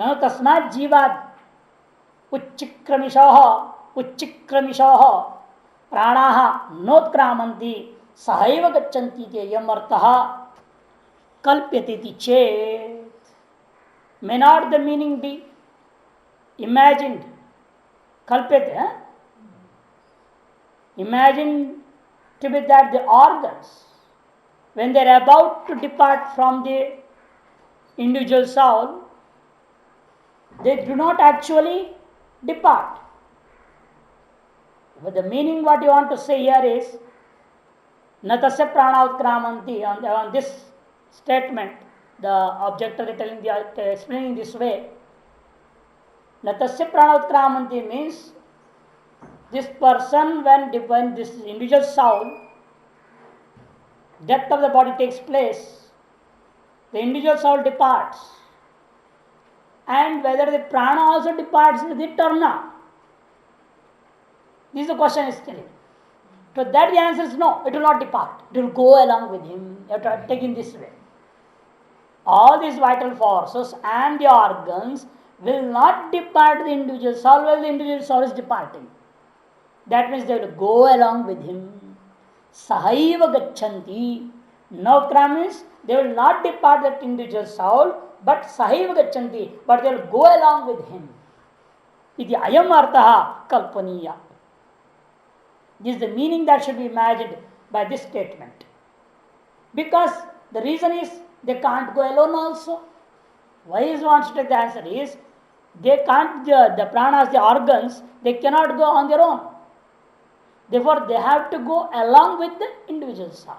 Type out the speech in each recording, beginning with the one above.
न तस्मात् जीवात् उच्चिक्रमिश प्राणाः नोत्क्रामन्ति सहैव गच्छन्ति के यम अर्थः कल्प्यते चेत may not the meaning be imagined कल्प्यते imagine to be that the organs when they are about to depart from the individual soul they do not actually depart. But the meaning what you want to say here is natasya prana utkramanti. On this statement the objector is telling explaining this way. Natasya prana utkramanti means this person when this individual soul death of the body takes place, the individual soul departs, and whether the prana also departs with it or not, this is the question is telling. So that the answer is no, it will not depart, it will go along with him. You have to take in this way, all these vital forces and the organs will not depart the individual soul while the individual soul is departing. That means they will go along with him. Sahaiva gachanti. Navkram means they will not depart that individual soul, but sahaiva gachanti, but they will go along with him. Iti ayam artha kalpaniya. This is the meaning that should be imagined by this statement. Because the reason is they can't go alone also. Why is wants to take the answer is they can't, the pranas, the organs, they cannot go on their own. Therefore, they have to go along with the individual soul.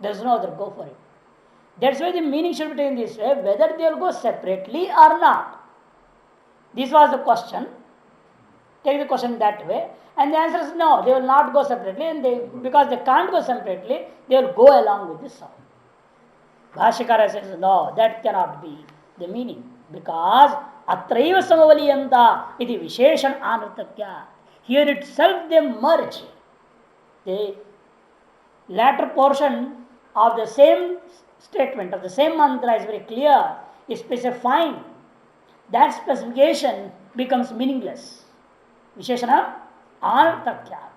There is no other go for it. That's why the meaning should be taken this way, whether they will go separately or not. This was the question. Take the question that way. And the answer is no, they will not go separately. And because they can't go separately, they will go along with the soul. Bhashyakara says, no, that cannot be the meaning. Because atraiva samavaliyanta iti visheshan anartakya. Here itself they merge. The latter portion of the same statement, of the same mantra is very clear, is specifying. That specification becomes meaningless. Visheshana anartakyat.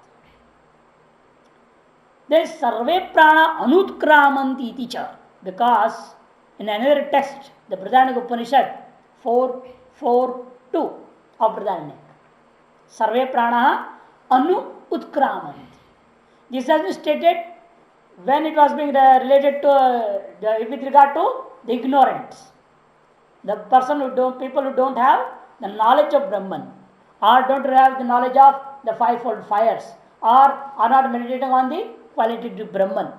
There is sarve prana anutkramanti iti cha. Because in another text, the Brihadaranyaka Upanishad 4.4.2 of Brihadaranyaka, Sarve prana anu utkramanti. This has been stated when it was being related to with regard to the ignorance. The people who don't have the knowledge of Brahman, or don't have the knowledge of the fivefold fires, or are not meditating on the quality of Brahman.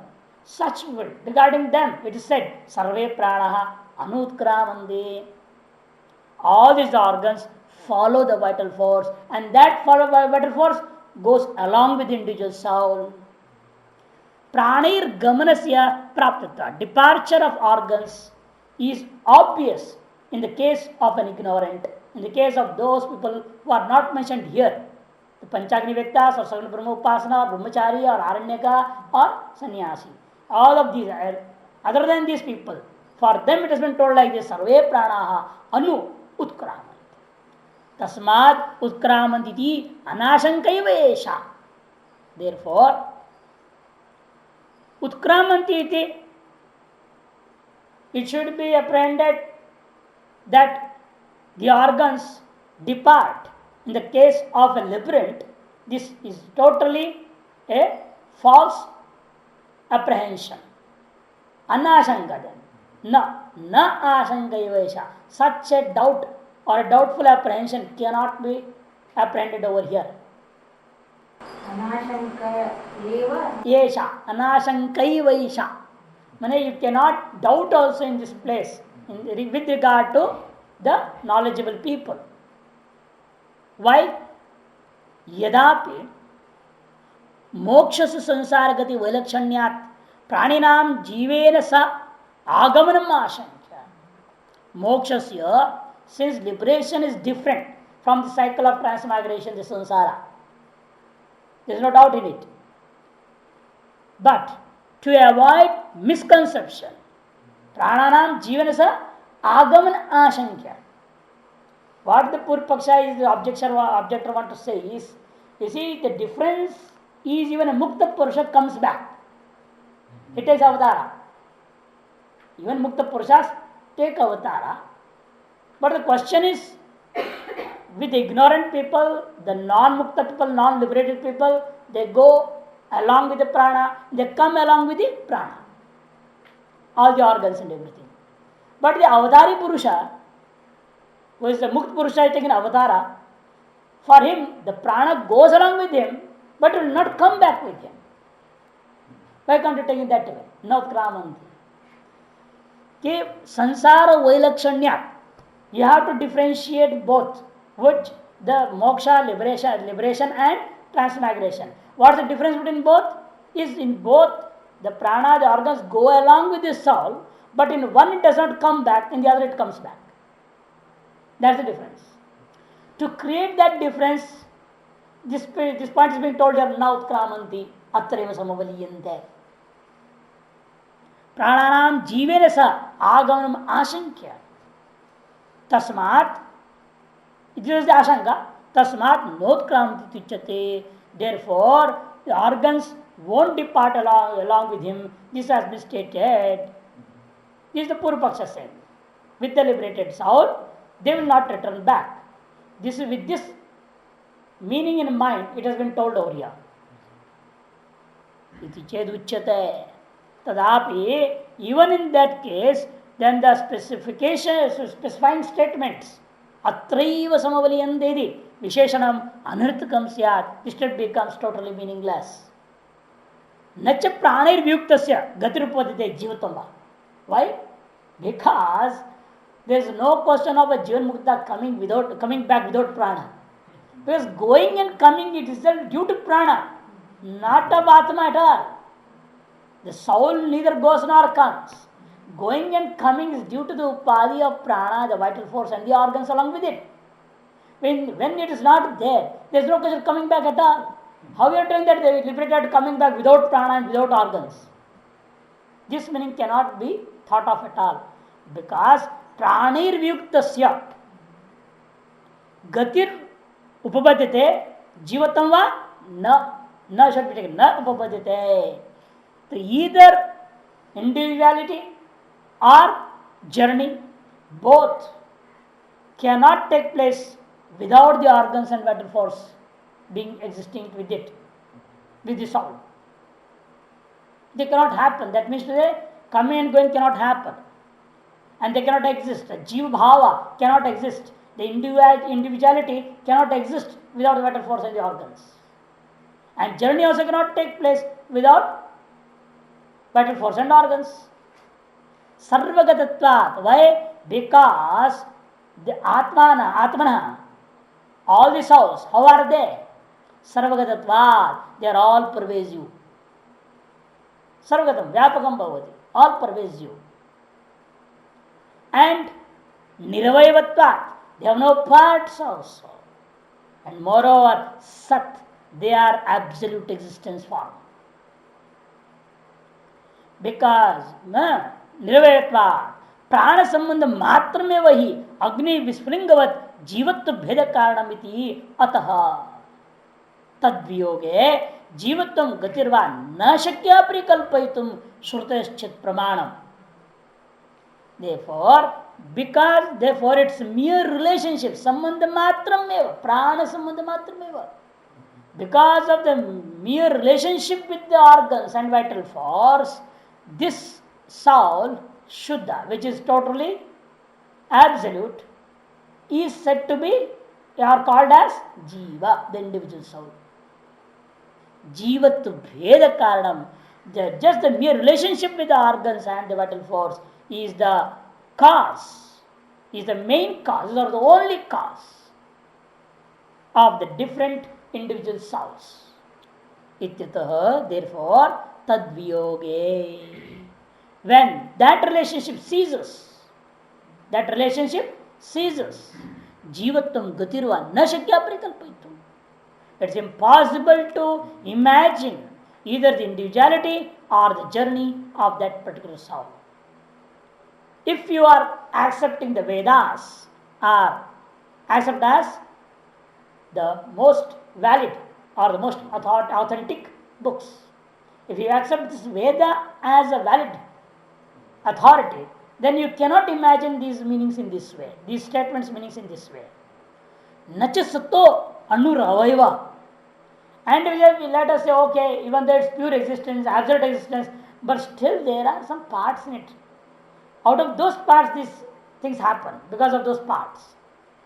Such regarding them, it is said, Sarve prana anutkramanti. All these organs follow the vital force, and that followed by vital force goes along with the individual soul. Pranir gamanasya praptata. Departure of organs is obvious in the case of an ignorant. In the case of those people who are not mentioned here, the Panchagni Vyaktas or Sagna Brahma Upasana or Brahmachari or Aranyaka or Sannyasi. All of these, other than these people, for them it has been told like this, Sarve pranaha anu utkramanti. Tasmad utkramanti anashankaiva esha. Therefore, utkramanti iti, it should be apprehended that the organs depart. In the case of a liberant, this is totally a false apprehension. Anashanka then. Na ashankaiva esha. Such a doubt or a doubtful apprehension cannot be apprehended over here. Anashankaiva esha. You cannot doubt also in this place with regard to the knowledgeable people. Why? Yadapi मोक्षस संसार गति वैलक्षण्यात् प्राणिनाम जीवेन स आगमनम आशंक्य. Mokshasya, since liberation is different from the cycle of transmigration, the samsara, there is no doubt in it. But to avoid misconception, prananam jivanasa agaman ashankya, What the Purpaksha is the objector want to say is, you see, the difference is even a Mukta Purusha comes back. It takes avatara. Even Mukta Purushas take avatara. But the question is, with ignorant people, the non-mukta people, non-liberated people, they go along with the prana, they come along with the prana, all the organs and everything. But the avatari Purusha, who is the Mukta Purusha taken avatara, for him the prana goes along with him, but will not come back with him. Why can't you take it that way? No kramanti. कि संसार वैलक्षण्य, you have to differentiate both, which the moksha, liberation and transmigration. What's the difference between both? Is in both the prana, the organs go along with the soul, but in one it does not come back, in the other it comes back. That's the difference. To create that difference, this point is being told here, now kramanti atreva samavaliyante. प्राणानाम जीवेन स आगमनम आशंक्य तस्मात्, it is the आशंका, तस्मात् नोत्क्रांति तुच्यते. Therefore the organs won't depart along with him. This has been stated. This is the Purvapaksha saying. With the liberated soul, they will not return back. This is with this meaning in mind, it has been told over here. Iti ched uchyate. Tadapi, even in that case, then the specifying statements, atraiva samavaliyandedi, visheshanam anarthakam syat, this becomes totally meaningless. Nacha pranir vyuktasya gatirupatite jivatamba. Why? Because there is no question of a jivan mukta coming back without prana. Because going and coming it is due to prana, not of atma at all. The soul neither goes nor comes. Going and coming is due to the upadi of prana, the vital force, and the organs along with it. When it is not there, there is no question of coming back at all. How you are doing that? They liberated coming back without prana and without organs. This meaning cannot be thought of at all. Because pranir vyuktasya gatir upapadite jivatam va na should be taken, na upapadite. So either individuality or journey, both cannot take place without the organs and vital force being existing with it, with the soul. They cannot happen. That means today coming and going cannot happen, and they cannot exist. The jiva bhava cannot exist. The individuality cannot exist without the vital force and the organs, and journey also cannot take place without vital force and organs. Sarvagatatvat. Why? Because the Atmana, all the souls, how are they? Sarvagatatvat. They are all pervasive. Sarvagatam, Vyapakam Bhavati, all pervasive. And Nirvaivatvat. They have no parts also. And moreover, Sat. They are absolute existence form. Because निर्वयत्वा प्राण संबंध मात्र में वही अग्नि विस्फुलिंगवत जीवत्व भेद कारणमिति अतः तद्वियोगे जीवत्व गतिर्वा न शक्य परिकल्पयितुम श्रुतश्चित प्रमाणम. Therefore it's mere relationship, संबंध मात्रमेव, प्राण संबंध मात्रमेव. Because of the mere relationship with the organs and vital force, this soul, Shuddha, which is totally absolute, is said to be or called as Jiva, the individual soul. Jivatva Bheda Karanam, just the mere relationship with the organs and the vital force is the cause, is the main cause, or the only cause of the different individual souls. Ityatah, therefore, tadviyoge. When that relationship ceases, jivatvam gatirva na shakya parikalpaitum. It's impossible to imagine either the individuality or the journey of that particular soul. If you are accepting the Vedas or accept as the most valid or the most authentic books. If you accept this Veda as a valid authority, then you cannot imagine these meanings in this way, these statements meanings in this way. Nacha sato anuravaiva. And let us say, okay, even though it's pure existence, absolute existence, but still there are some parts in it. Out of those parts, these things happen because of those parts.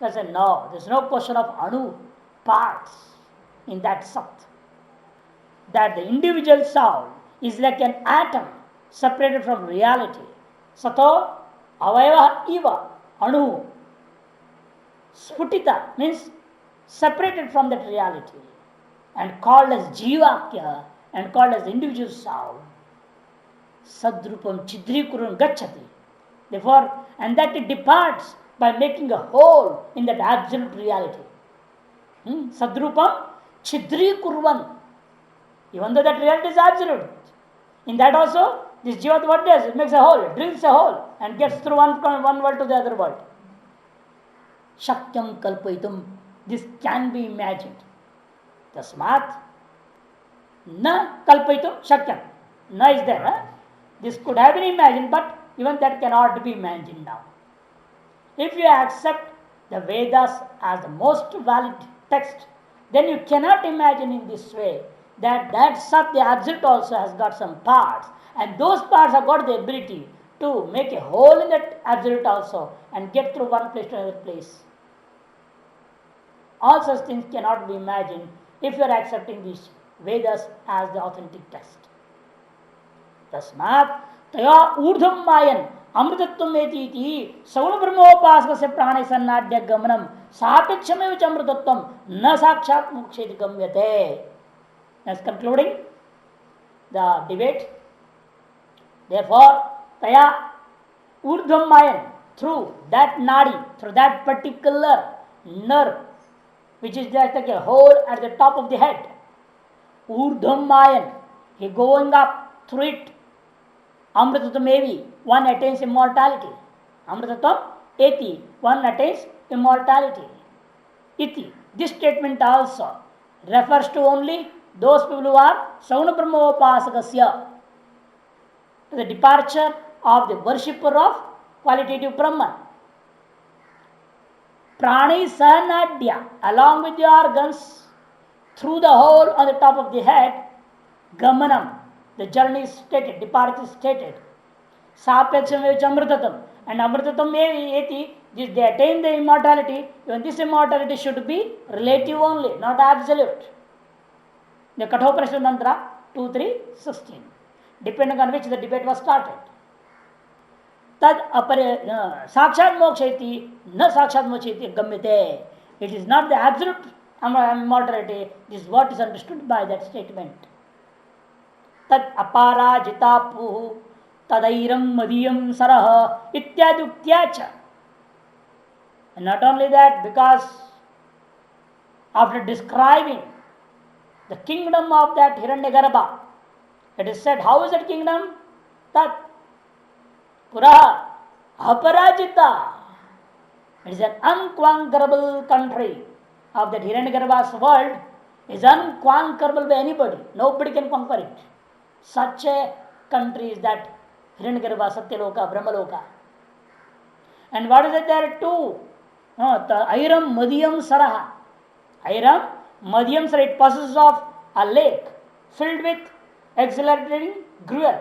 I say, no, there's no question of anu, parts in that sat. That the individual soul is like an atom separated from reality. Sato avayava eva anu. Sputita means separated from that reality and called as jivakya and called as the individual soul. Sadrupam chidrikuram gachati. Therefore, and that it departs by making a hole in that absolute reality. Sadrupam chidrikurvan. Even though that reality is absolute, in that also, this jiva what does? It makes a hole, it drills a hole and gets through one world to the other world. Shakyam kalpaitum. This can be imagined. Tasmat na kalpaitum shakyam. Na is there. This could have been imagined, but even that cannot be imagined now. If you accept the Vedas as the most valid text, then you cannot imagine in this way that Sat, the absolute, also has got some parts, and those parts have got the ability to make a hole in that absolute also and get through one place to another place. All such things cannot be imagined if you are accepting these Vedas as the authentic text. Tasmat taya urdham mayan amritatvam eti sauna brahmopasakasya prane sannadya gamanam sapekshame amritatvam na sakshat moksheti gamyate. As concluding the debate, therefore, taya urdham mayan, through that nadi, through that particular nerve, which is just like a hole at the top of the head, urdham mayan, he going up through it, amritatam evi, one attains immortality. Amritatam eti, one attains immortality. Iti, this statement also refers to only those people who are Sauna Brahmopasakasya, the departure of the worshipper of qualitative Brahman. Prani Sahanadya, along with the organs, through the hole on the top of the head, Gamanam, the journey is stated, departure is stated. Sapeksham Amritatam, and Amritatam eti, they attain the immortality. Even this immortality should be relative only, not absolute. The Kathoparishad mantra 2.3.16, depending on which the debate was started. Tad apare sakshat moksheti na sakshat moksheti gamyate. It is not the absolute immortality. This is what is understood by that statement. Tad aparajita puhu tadairam madiyam saraha ityadukyacha. And not only that, because after describing the kingdom of that Hiranyagarbha, it is said, how is that kingdom? Tat Puraha Aparajita. It is an unconquerable country of that Hiranyagarbha's world, is unconquerable by anybody. Nobody can conquer it. Such a country is that Hiranyagarbha, Satyaloka, Brahmaloka. And what is it there too? Airam Madhyam Saraha. Airam Madhyam Saraha, it possesses of a lake filled with exhilarating gruel.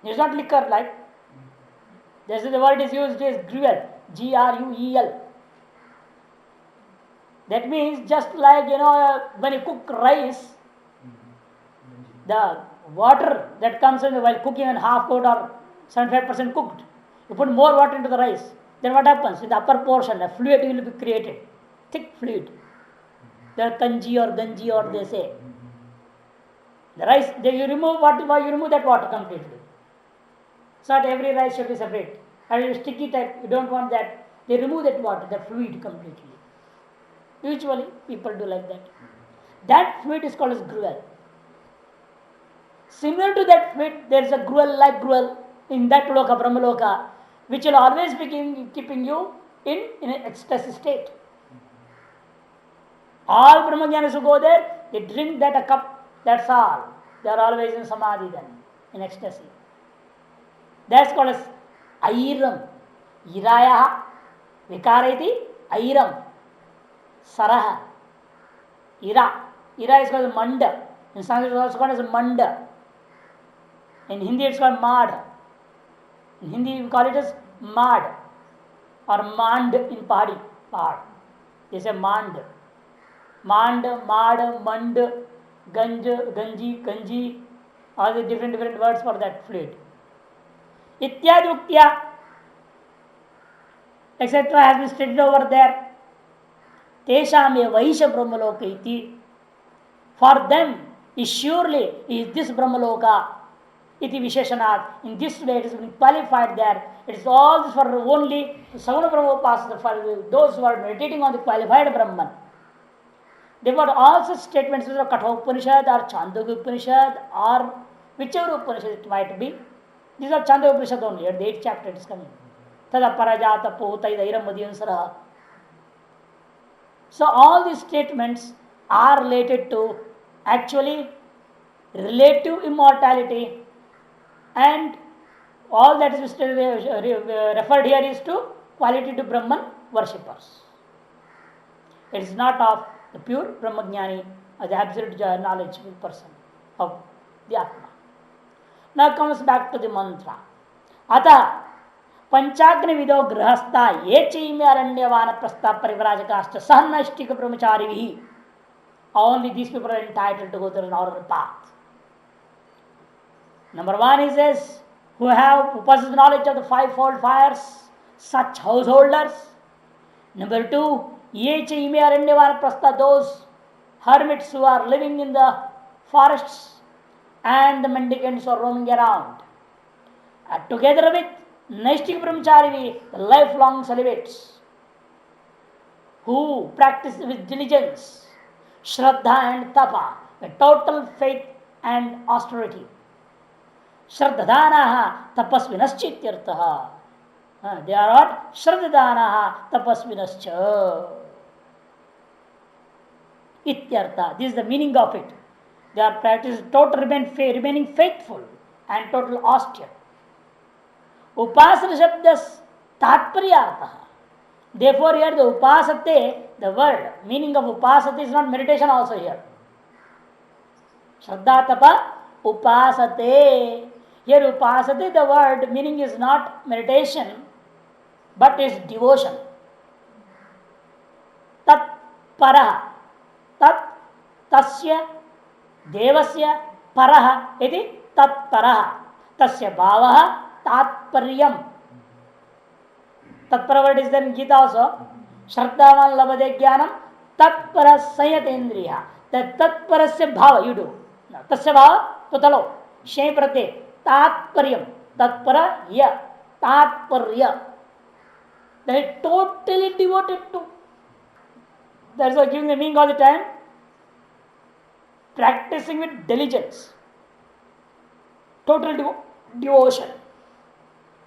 It is not liquor like. This is the word is used is gruel. Gruel. That means just like when you cook rice, the water that comes in while cooking and half cooked or 75% cooked, you put more water into the rice. Then what happens? In the upper portion, a fluid will be created, thick fluid. The kanji or ganji or they say. The rice, you remove that water completely. So that every rice should be separate. And you sticky type, you don't want that. They remove that water, the fluid completely. Usually people do like that. That fluid is called as gruel. Similar to that fluid, there is a gruel like gruel in that loka, Brahmaloka, which will always be keeping you in an ecstasy state. All Brahmajnanis who go there, they drink that a cup, that's all. They are always in samadhi then, in ecstasy. That's called as airam. Iraya vikarati airam. Saraha. Ira. Ira is called manda. In Sanskrit it is also called as manda. In Hindi it is called mad. In Hindi we call it as mad or mand in Pahadi. Pahad. They say mand. Mand, mad, mand, ganj, ganji, kanji. All the different words for that fluid. Ityadi uktya, etc. has been stated over there. Teshame vaisha brahmaloka iti. For them is surely is this brahmaloka iti visheshanat. In this way it has been qualified there. It is all for only Saguna Brahma Upasana, for those who are meditating on the qualified Brahman. Therefore, all such statements, whether Katha Upanishad or Chandogya Upanishad or whichever Upanishad it might be, these are Chandogya Upanishad only. At the 8th chapter it is coming. Tada parajata pohtai dairam madhyansara. So all these statements are related to actually relative immortality, and all that is referred here is to qualitative Brahman worshippers. It is not of the pure Brahmajnani, the absolute knowledgeable person of the Atma. Now comes back to the mantra. Ata पंचाग्नि विदो गृहस्था ये चीमे अरण्यवान प्रस्ताव परिव्राजकाश्च सहनष्टिक ब्रह्मचारी भी. Only these people are entitled to go through an order path. Number one is this, who have possessed knowledge of the fivefold fires, such householders. Number two, ye chime aranyavana prastha, those hermits who are living in the forests and the mendicants who are roaming around. And together with Naishtik Brahmachari, the lifelong celibates, who practice with diligence, Shraddha and Tapa, with total faith and austerity. Shraddhadanaha tapasvinaschityartaha. They are what? Shraddhadanaha tapasvinascha. Ityartha. This is the meaning of it. They are practicing total remaining faithful and total austere. Upasana shabdas tatparyartha. Therefore, here the upasate, the word meaning of upasate is not meditation also here. Shraddha tapa upasate. Here upasate, the word meaning is not meditation but is devotion. Tat paraha. Tat tasya devasya paraha iti tat paraha. Tasya bhavaha tatparyam. Tatpara word is there in Gita also. Shraddhavan labade jnanam tatpara sayatendriya. That tatparasya bhava you do. Tasya bhava tutalo. Shay prate. Tatparyam. Tatpara ya. Tatparya. That is totally devoted to. That is why giving the meaning all the time. Practicing with diligence. Total devotion.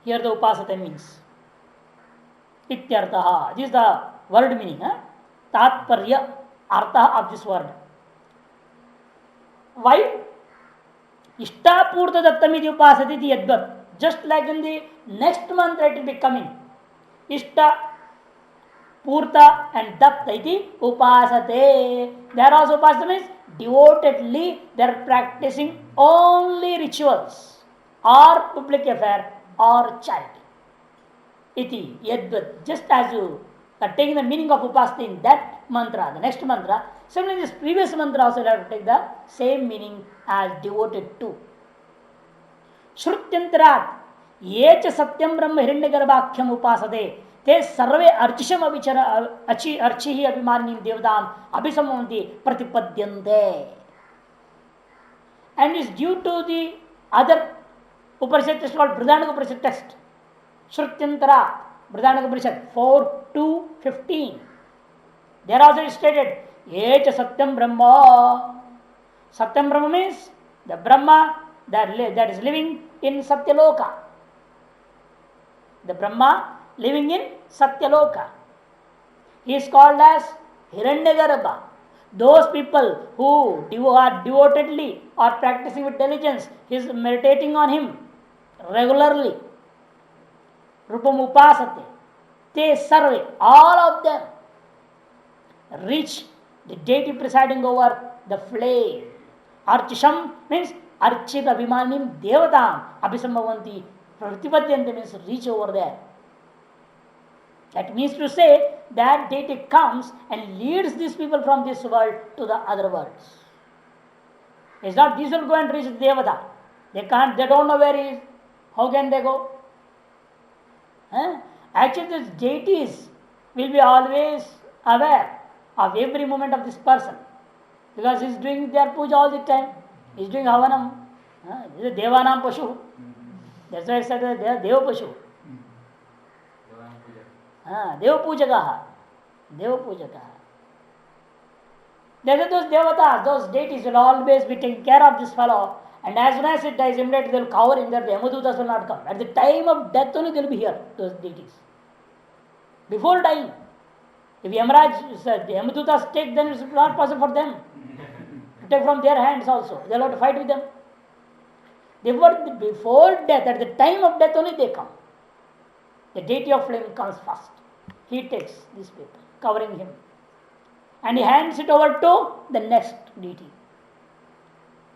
Here the upasata means. Ityartaha. This is the word meaning. Tatparya. Artha of this word. Why? Ishtapurta dattamiti upasati yadvat. Just like in the next month it will be coming. Ishta, Purta and Datta iti upasate. There also upasata means devotedly they are practicing only rituals or public affair or charity. Iti yadvat. Just as you are taking the meaning of upasati in that mantra, the next mantra, similarly this previous mantra also you have to take the same meaning as devoted to. Shrutyantarat ye cha satyam brahma hiranyagarbhakhyam upasate te sarve archisham avichara archihi abhimanim devadam abhisamanti pratipadyante. And is due to the other Upanishad text called Brihadaranyaka Upanishad text. Shrutyantara Brihadaranyaka Upanishad 4-15. There also is stated ye cha satyam brahma. Satyam brahma means the Brahma that is living in Satyaloka. The Brahma living in Satyaloka. He is called as Hiranyagarbha. Those people who are devotedly or practicing with diligence, he is meditating on him regularly. Rupam upasate. Te sarve, all of them reach the deity presiding over the flame. Archisham means Archit Abhimanim Devatam Abhisambhavanti. Pratipatyanti means reach over there. That means to say that deity comes and leads these people from this world to the other worlds. It's not these will go and reach Devata. They can't, they don't know where he is. How can they go? Actually, these deities will be always aware of every moment of this person because he is doing their puja all the time. He is doing havanam. This is Devanam Pashu. That's why I said they are Deva Pashu. Deva Pujakaha. Deva Pujakaha. There are those devatas, those deities will always be taking care of this fellow, and as soon as it dies, immediately they will cover him there. The Yamadutas will not come. At the time of death only they will be here, those deities. Before dying. If Yamaraj said the Yamadutas take, then it is not possible for them to take from their hands also. They will have to fight with them. Before death, at the time of death only they come. The deity of flame comes first. He takes these people, covering him. And he hands it over to the next deity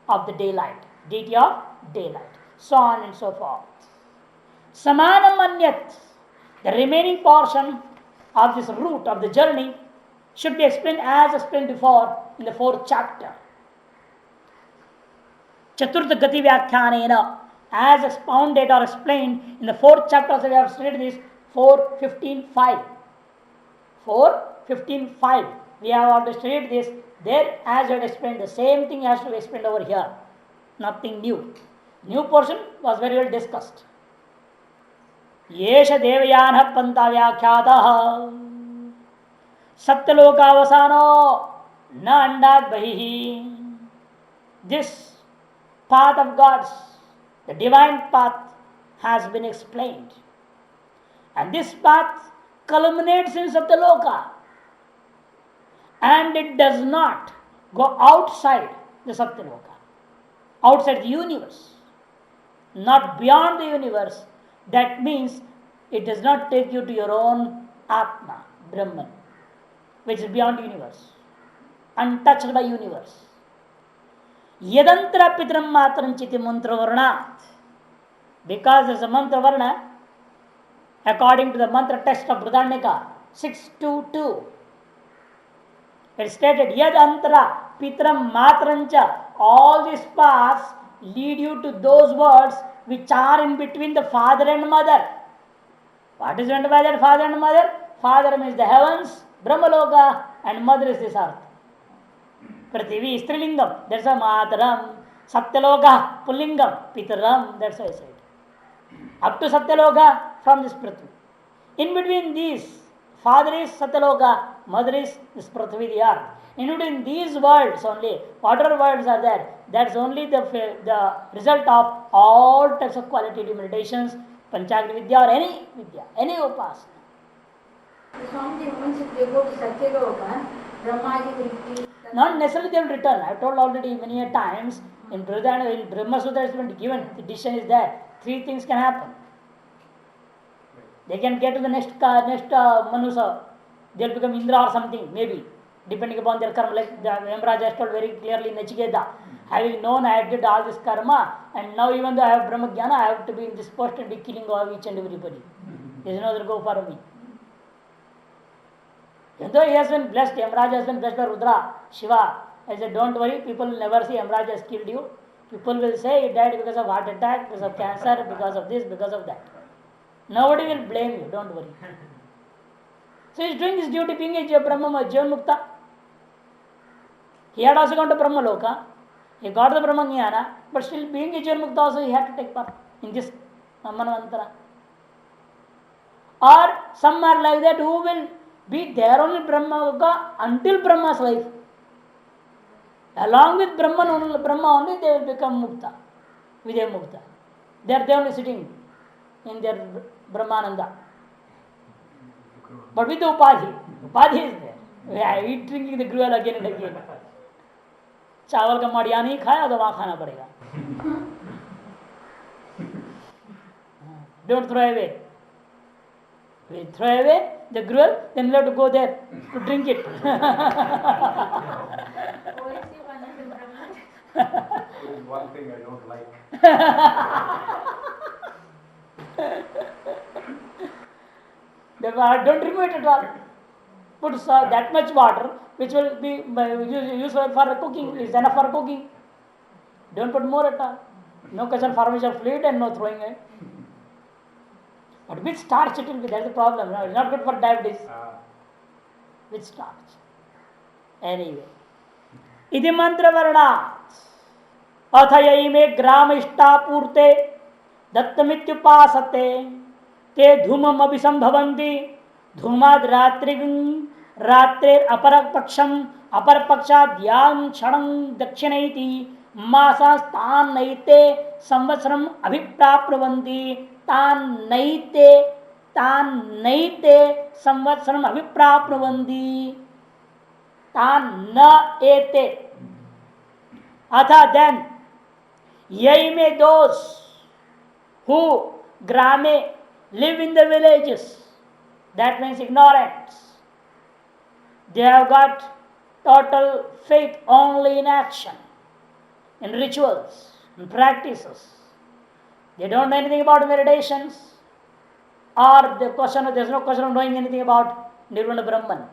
of the daylight, deity of daylight, so on and so forth. Samanam Anyat, the remaining portion of this route of the journey should be explained as explained before in the 4th chapter. Chaturtha Gati Vyakhyanena, as expounded or explained in the 4th chapter, so we have studied this 4.15.5. 4.15.5. We have already studied this. There, as I had explained, the same thing has to be explained over here. Nothing new. New portion was very well discussed. Yesha Devayana Panta Vyakhyatah Satyalokavasano Na Andat Bahihi. This path of God's, the divine path, has been explained. And this path culminates in Satyaloka. And it does not go outside the Satyaloka, outside the universe, not beyond the universe. That means it does not take you to your own Atma, Brahman, which is beyond the universe, untouched by universe. Yadantra pitram matram chiti mantra varnat. Because there is a mantra varna, according to the mantra text of Bridhanika 6.2.2. It stated, Yad Antara Pitram Matrancha. All these paths lead you to those words which are in between the father and mother. What is meant by that father and mother? Father means the heavens, Brahmaloka, and mother is this earth. Prithivi, Strilingam, that's a Mataram. Satyaloka, Pullingam, Pitaram, that's why I said. Up to Satyaloka from this Prithvi. In between these, father is Satyaloka, mother is this Prithvi, the earth. In between these worlds only, whatever worlds are there, that's only the result of all types of qualitative meditations, Panchagni Vidya or any Vidya, any Upasana. Swamiji, once if they go to Satyaloka, Brahmaji will be... Not necessarily they will return. I have told already many a times, in Brahma Sutra has been given, the decision is there. 3 things can happen. They can get to the next Manusa, they will become Indra or something, maybe, depending upon their karma. Like the Yamraj has told very clearly in Nachiketa, having known I did all this karma, and now even though I have Brahma Jnana, I have to be in this post and be killing all each and everybody. There is no other go for me. Even though he has been blessed, Yamraj has been blessed by Rudra, Shiva. I said, don't worry, people will never say Yamraj has killed you. People will say he died because of heart attack, because of cancer, because of this, because of that. Nobody will blame you, don't worry. So he is doing his duty being a Brahma, Jivan Mukta. He had also gone to Brahma Loka. He got the Brahma Jnana, but still being a Jivan Mukta also he had to take part in this Manvantara. Or some are like that who will be there only Brahma Loka until Brahma's life. Along with Brahma only they will become Mukta, Vidya Mukta. They are only sitting in their Brahmananda. but with the upadhi. Upadhi is there. We are drinking the gruel again and again. चावल का मड़िया नहीं खाया तो वहां खाना पड़ेगा. Don't throw away. We throw away the gruel, then we have to go there to drink it. There is one thing I don't like. Therefore, don't remove it at all. Put that much water, which will be used for cooking, is enough for cooking. Don't put more at all. No question formation of fluid and no throwing it. But with starch it will be, that's the problem. No, it's not good for diabetes. With starch. Anyway. इति मंत्र वर्णात् अथ यइमे ग्राम इष्टापूर्ते दत्तमित्युपासते ते धूमम अभिसंभवन्ति धूमाद् रात्रेर अपरपक्षम अपरपक्षाद् यां क्षणं दक्षिणैति मासास्तान् नैते संवत्सरम् अभिप्राप्नुवन्ति तान् नैते संवत्सरम् अभिप्राप्नुवन्ति तान् न एते. अतः then यइमे those who grame live in the villages, that means ignorance, they have got total faith only in action, in rituals, in practices. They don't know anything about meditations, or there's no question of knowing anything about Nirvana Brahman,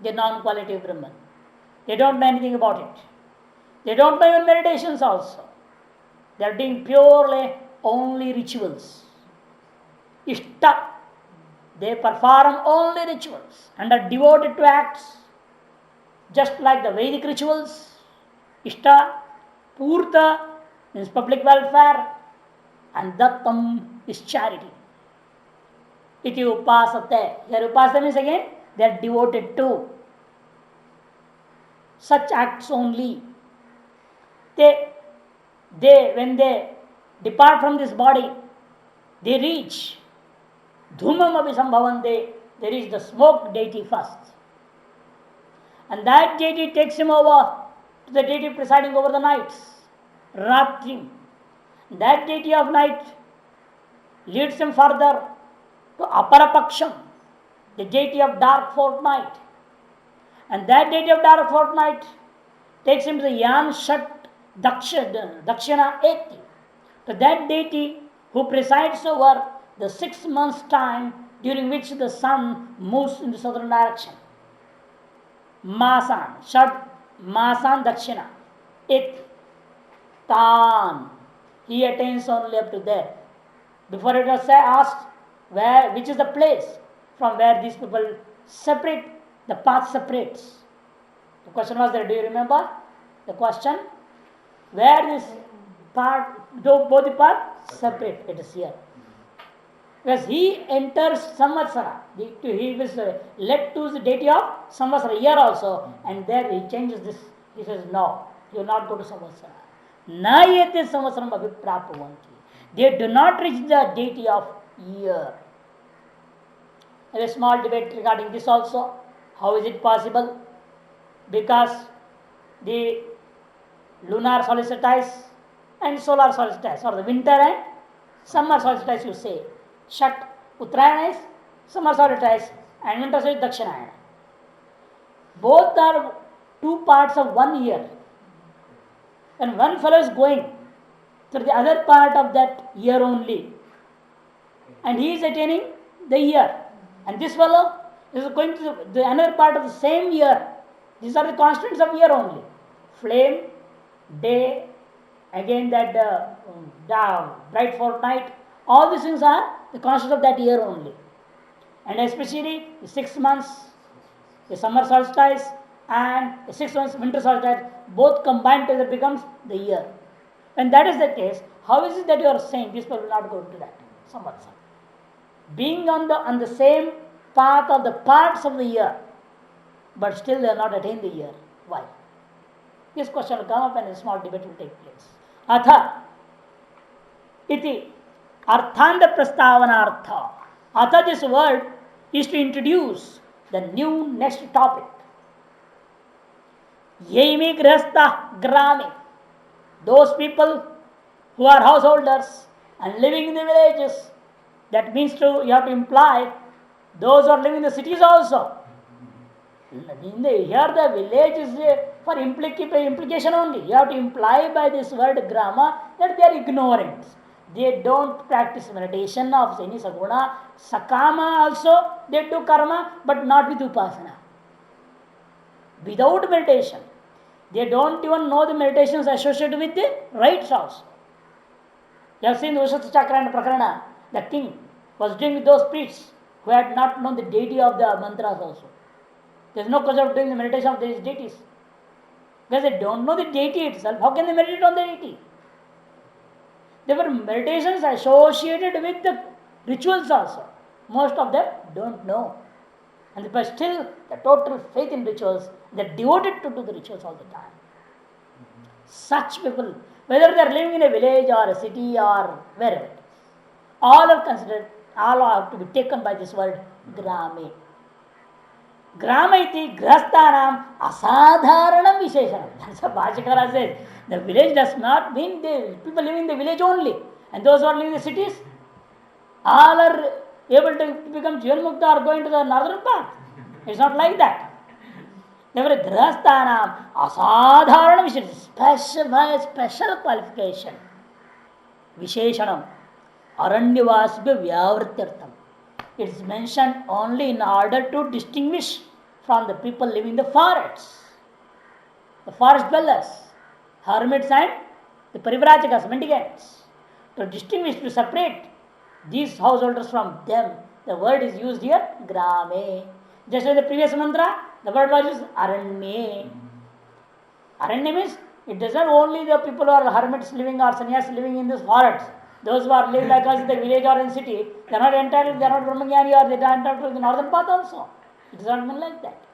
the non-quality of Brahman. They don't know anything about it. They don't know even meditations also. They are doing purely only rituals. Ishta. They perform only rituals and are devoted to acts, just like the Vedic rituals. Ishta, Purta means public welfare, and Dattam is charity. Iti upasate. Here upasate means again they are devoted to such acts only. They when they depart from this body, they reach Dhumam Abhisambhavante, they reach the smoke deity first. And that deity takes him over to the deity presiding over the nights, Ratri. That deity of night leads him further to Aparapaksham, the deity of dark fortnight. And that deity of dark fortnight takes him to the Yan Shat Dakshina Eti, to that deity who presides over the 6 months' time during which the sun moves in the southern direction. Masan, Shat Masan Dakshina Eti. Tan. He attains only up to there. Before it was asked which is the place from where these people separate, the path separates. The question was there, do you remember the question? Where this part, both the paths separate, it is here. Because he enters Samvatsara, he was led to the deity of Samvatsara here also, and there he changes this. He says, no, you will not go to Samvatsara. Na yete Samvatsaram abhiprapavanti. They do not reach the deity of year. There is a small debate regarding this also. How is it possible? Because the lunar solstice and solar solstice, or the winter and summer solstice, you say. Shat, Uttarayana is summer solstice and winter solstice Dakshinayana. Both are 2 parts of 1 year. And one fellow is going to the other part of that year only, and he is attaining the year. And this fellow is going to the another part of the same year. These are the constants of year only. Flame, day, again that bright fortnight, all these things are the constants of that year only. And especially the 6 months, the summer solstice and the 6 months winter solstice, both combined together becomes the year. When that is the case, how is it that you are saying these people will not go to that Samvatsara? Being on the same path of the parts of the year, but still they are not attained the year. Why? This question will come up and a small debate will take place. Atha iti arthanda prastavanartha. Atha, this word is to introduce the new next topic. Yaimi Grihastha Grame. Those people who are householders and living in the villages. That means you have to imply those who are living in the cities also. Here the village is for implication only. You have to imply by this word grama that they are ignorant. They don't practice meditation of any saguna. Sakama also, they do karma, but not with upasana. Without meditation. They don't even know the meditations associated with the rites also. You have seen Ushatra Chakra and Prakarana. The king was doing with those priests who had not known the deity of the mantras also. There is no cause of doing the meditation of these deities. Because they don't know the deity itself. How can they meditate on the deity? There were meditations associated with the rituals also. Most of them don't know. And but still, the total faith in rituals, they're devoted to do the rituals all the time. Such people, whether they're living in a village or a city or wherever, all are considered, all are to be taken by this word grame. Grama iti grihasthanam asadharanam visheshanam. That's what Bhashikara says. The village does not mean the people living in the village only. And those who are living in the cities, all are able to become Jivanmukta or going to the northern path. It's not like that. Therefore, grihasthanam asadharanam visheshanam. Special qualification. Visheshanam. Aranyavasya vyavrityartham. It is mentioned only in order to distinguish from the people living in the forests, the forest dwellers, hermits and the parivrajaka's mendicants. To distinguish, to separate these householders from them, the word is used here, grame. Just like the previous mantra, the word was used, aranye. Aranya means it does not only the people who are hermits living or sannyas living in this forest. Those who are living like us in the village or in the city, they are not entitled, they are not Brahmajnani or they are entitled to the northern path also. It does not mean like that.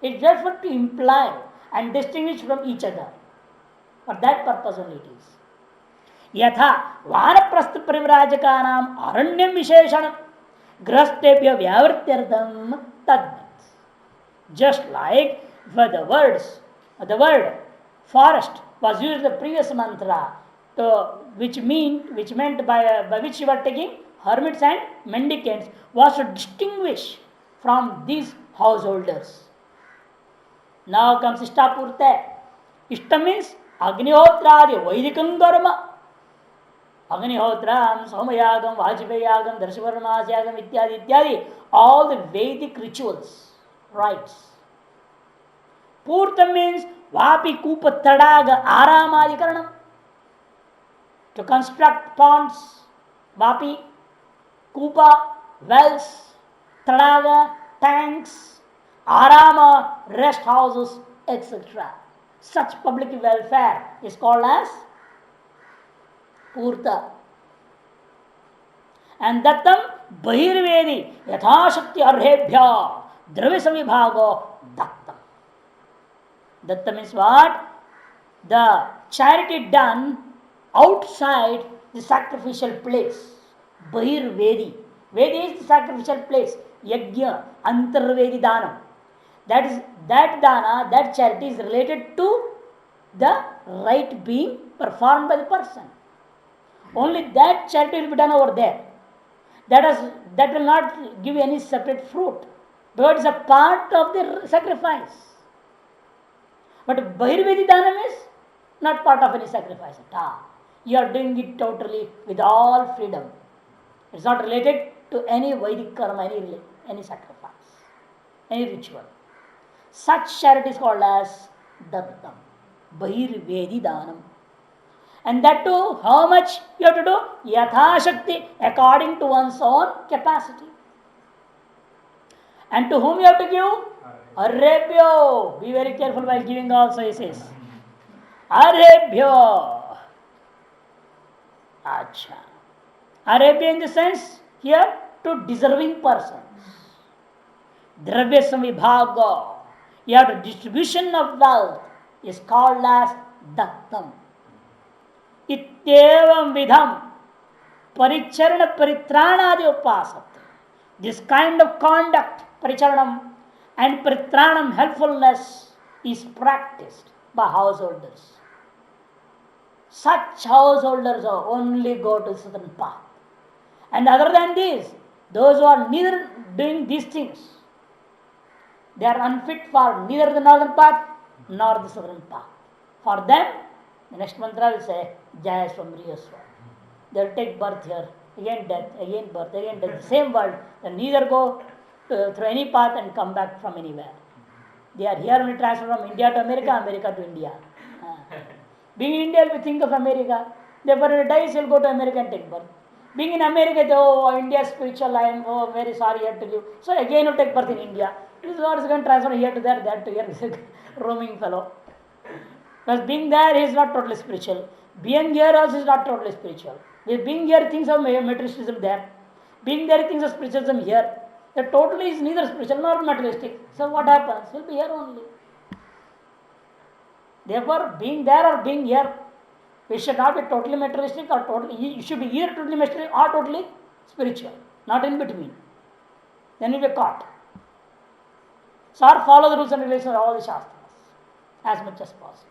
It is just for to imply and distinguish from each other. For that purpose only it is. Yatha vanaprastha parivrajakaanam aranyam visheshanam grihastebhya vyavrityartham tad. Just like for the word forest was used in the previous mantra, which meant by which you were taking hermits and mendicants, was to distinguish from these householders. Now comes Ishtapurta. Ishta means Agnihotradi Vaidikam Karma. Agnihotram, Somayagam, Vajpayagam, Darshavarmasayagam, ityadi, all the Vedic rituals, rites. Purta means Vapi Kupa Tadaga Aramadikaranam. To construct ponds, Vapi, Kupa, wells, Tadaga, tanks, Arama, rest houses, etc. Such public welfare is called as Purta. And Dattam Bahirvedi Yathashakti Arhebhya Dravya Samibhago Dattam. Dattam means what? The charity done outside the sacrificial place. Bahirvedi. Vedi is the sacrificial place. Yajna, Antarvedi Danam. That dana, that charity is related to the rite being performed by the person. Only that charity will be done over there. That will not give any separate fruit, because it is a part of the sacrifice. But Bahirvedi Dhanam is not part of any sacrifice at all. You are doing it totally with all freedom. It is not related to any Vedic karma, any sacrifice, any ritual. Such charity is called as Dattam, Bahirvedi Dhanam. And that too, how much you have to do? Yatha Shakti, according to one's own capacity. And to whom you have to give? Arrebhyo. Be very careful while giving also, he says. Arrebhyo. Acha. Arrebhyo in the sense here to deserving persons. Dravya Samibhaga. You have the distribution of wealth is called as Dattam. Ityevam vidham परिचरण परित्राणादि उपासत This kind of conduct, paricharanam and pritranam, helpfulness, is practiced by householders. Such householders only go to certain path. And other than this, those who are neither doing these things, they are unfit for neither the northern path nor the southern path. For them, the next mantra will say, Jayaswam Riyaswam. They will take birth here, again death, again birth, again death, the same world. They neither go through any path and come back from anywhere. They are here only transfer from India to America, America to India. Being in India, we think of America. Therefore, when he dies, he'll go to America and take birth. Being in America, oh, India is spiritual, I am very sorry, I have to live. So again, he'll take birth in India. This is what is going to transfer here to there, that to here. This is a roaming fellow. Because being there, he is not totally spiritual. Being here also is not totally spiritual. With being here, he thinks of materialism there. Being there, he thinks of spiritualism here. That totally is neither spiritual nor materialistic. So what happens? He'll be here only. Therefore, being there or being here, we should not be totally materialistic or totally. You should be either totally materialistic or totally spiritual, not in between. Then you'll be caught. So, follow the rules and regulations of all the shastras as much as possible.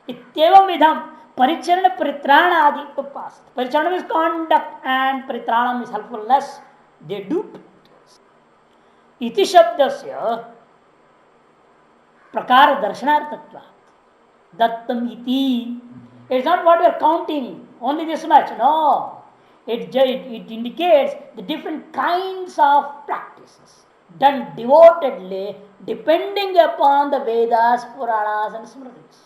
Ityevam vidham paricharana paritrana adi upasat. Paricharanam is conduct and paritranam is helpfulness. They do. Iti shabdasya prakara darshanartatva. Dattam iti. It's not what we are counting, only this much. No. It indicates the different kinds of practices done devotedly depending upon the Vedas, Puranas and Smritis.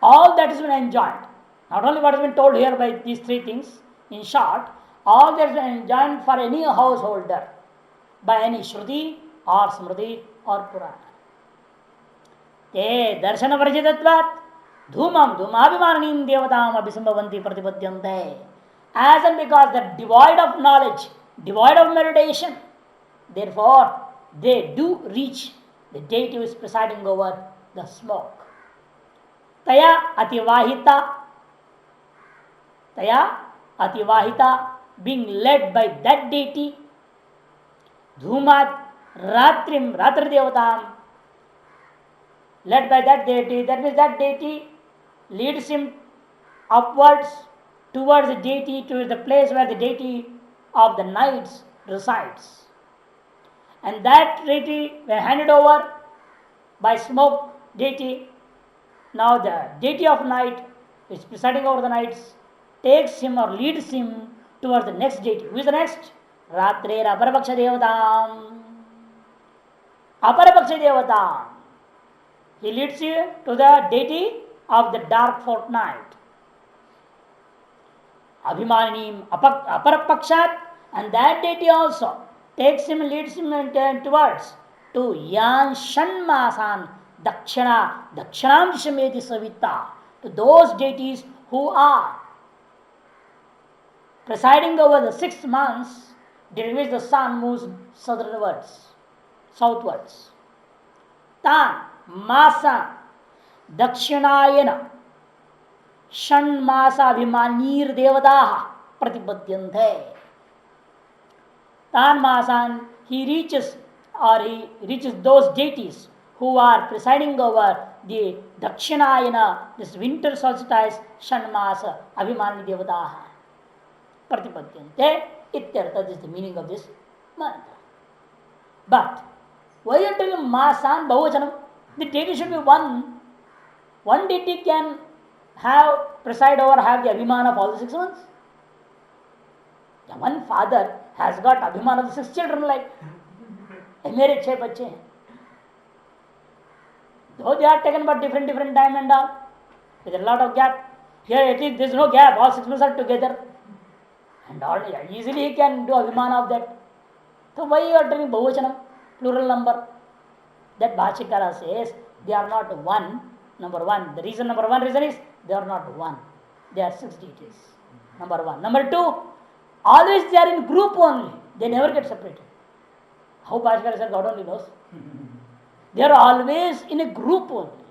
All that has been enjoined. Not only what has been told here by these three things, in short, all that has been enjoined for any householder by any Shruti or Smriti or Purana. Te darshana varjitatvat dhumam dhumabhimananim devatam abhisambhavanti pratipadyante. As and because they're devoid of knowledge, devoid of meditation, therefore they do reach the deity who is presiding over the smoke. Taya ativahita, being led by that deity, dhumat ratrim devatam, led by that deity, that means that deity leads him upwards towards the deity, to the place where the deity of the nights resides. And that deity, when handed over by smoke deity, now the deity of night, which is presiding over the nights, takes him or leads him towards the next deity. Who is the next? Ratrer Aparapaksha Devatam. Aparapaksha Devatam. He leads you to the deity of the dark fortnight. Abhimanim Aparapakshat, and that deity also takes him, leads him towards to Yan Shanmasan Dakshanam Shameti Savita, to those deities who are presiding over the 6 months during which the sun moves southwards. Tan Masa Dakshinayana Shanmasa Abhimanir Devadaha Pratipadyante. Tan Masan, he reaches those deities who are presiding over the Dakshinayana, this winter solstice, Shanmasa Abhimani Devadaha Pratipadyante. Ityartha is the meaning of this mantra. But why are you telling Masan Bahuvachanam? The deity should be one. One deity can preside over, have the Abhimana of all the 6 months. The one father has got Abhimana of the 6 children, like mere 6 bache hain. Though they are taken but different time and all, with a lot of gap. Here at least there is no gap, all 6 months are together. And all, easily he can do Abhimana of that. So why you are telling Bahuvachanam, plural number? That Bhashikara says they are not one. Number one. The reason is they are not one. They are 6 deities. Number one. Number two, always they are in group only. They never get separated. How Bhashikara said, God only knows. They are always in a group only.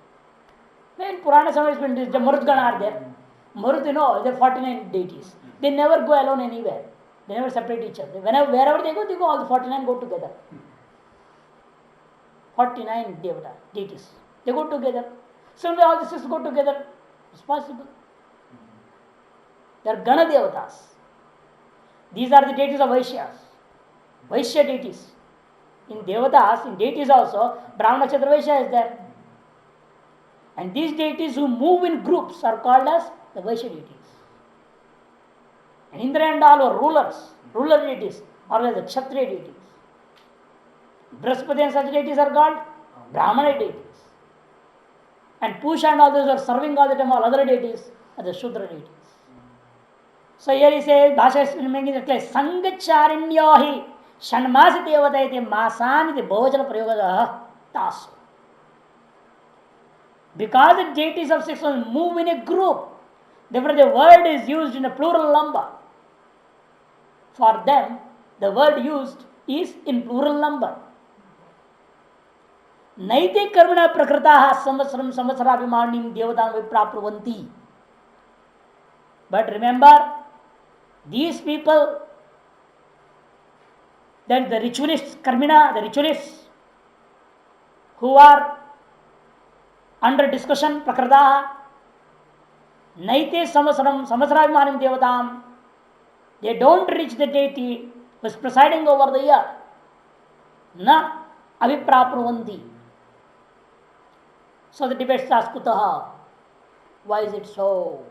When Purana Samaj, the Marutgana are there. Marut, there are 49 deities. They never go alone anywhere. They never separate each other. Wherever they go, all the 49 go together. 49 devata, deities. They go together. Similarly, all the six go together. It's possible. They are Gana devatas. These are the deities of Vaishyas. Vaishya deities. In devatas, in deities also, Brahmana Kshatriya Vaishya is there. And these deities who move in groups are called as the Vaishya deities. And Indra and all are rulers, ruler deities, or as the Kshatriya deities. Brihaspati and such deities are called Brahmana deities. And Pusha and all those are serving all the time, all other deities are the Shudra deities. So here he says, Bhasha is making it clear, Sangacharinyohi Shanmasi Devata iti Masani iti Bhojana Prayogada Tasu. Because the deities of 6 move in a group, therefore the word is used in a plural number. For them, the word used is in plural number. Naiti karmana prakritaha samvasaram samvasarabhimanim devatam viprapravanti. But remember, these people, then the ritualists, karmina, the ritualists, who are under discussion, prakritaha, naite samvasaram samvasarabhimanim devatam, they don't reach the deity who is presiding over the year. Na aviprapravanti. So the debate starts, kutaha. Why is it so?